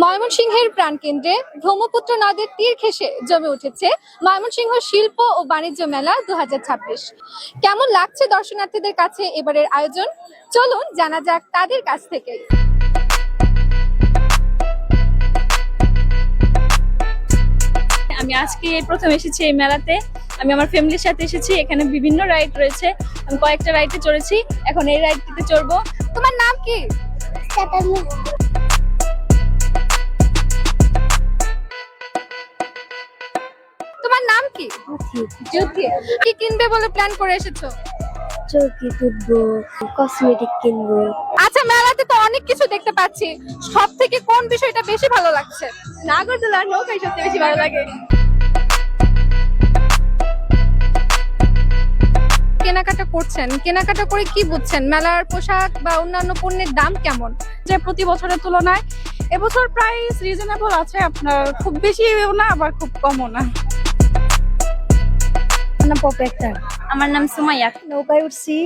ময়মনসিংহের প্রাণকেন্দ্রে ব্রহ্মপুত্র নদের তীর ঘেঁষে জমে উঠেছে ময়মনসিংহ শিল্প ও বাণিজ্য মেলা 2026। কেমন লাগছে দর্শনার্থীদের কাছে এবারের আয়োজন? চলুন জানা যাক তাদের কাছ থেকে। আমি আজকে প্রথম এসেছি এই মেলাতে। আমি আমার ফ্যামিলির সাথে এসেছি। এখানে বিভিন্ন রাইড রয়েছে, আমি কয়েকটা রাইডে চড়েছি, এখন এই রাইডটিতে চড়বো। তোমার নাম কি? তোমার নাম কি? জ্যোতি। কি কিনবে বলে প্ল্যান করে এসেছো? চৌকি তুলবো, কসমেটিক কিনবো। আচ্ছা, মেলাতে তো অনেক কিছু দেখতে পাচ্ছি, সব থেকে কোন বিষয়টা বেশি ভালো লাগছে? নাগরদোলা নৌকায় সবচেয়ে বেশি ভালো লাগে। কেনাকাটা করছেন, কেনাকাটা করে কি বুঝছেন? মেলার পোশাক বা অন্যান্য পণ্যের দাম কেমন? যে প্রতি বছরের তুলনায় এবছর প্রাইস রিজনেবল আছে, আপনার খুব বেশিও না আবার খুব কমও না। আমার নাম সুমাইয়া। নৌকায় উঠছি,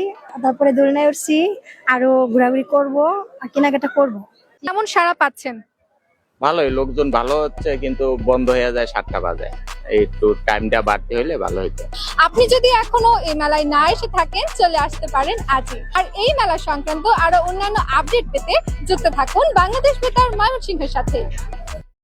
তারপরে দোলনায় উঠছি, আরো ঘোরাঘুরি করবো আর কেনাকাটা করবো। কেমন সাড়া পাচ্ছেন? ভালোই, লোকজন ভালো হচ্ছে, কিন্তু বন্ধ হয়ে যায় 7টা বাজে। একটু টাইমটা বাড়তে হলে ভালো হতো। আপনি যদি এখনো এই মেলায় না এসে থাকেন, চলে আসতে পারেন আজই। আর এই মেলা সংক্রান্ত আরো অন্যান্য আপডেট পেতে যুক্ত থাকুন বাংলাদেশ বেতার ময়মনসিংহের সাথে।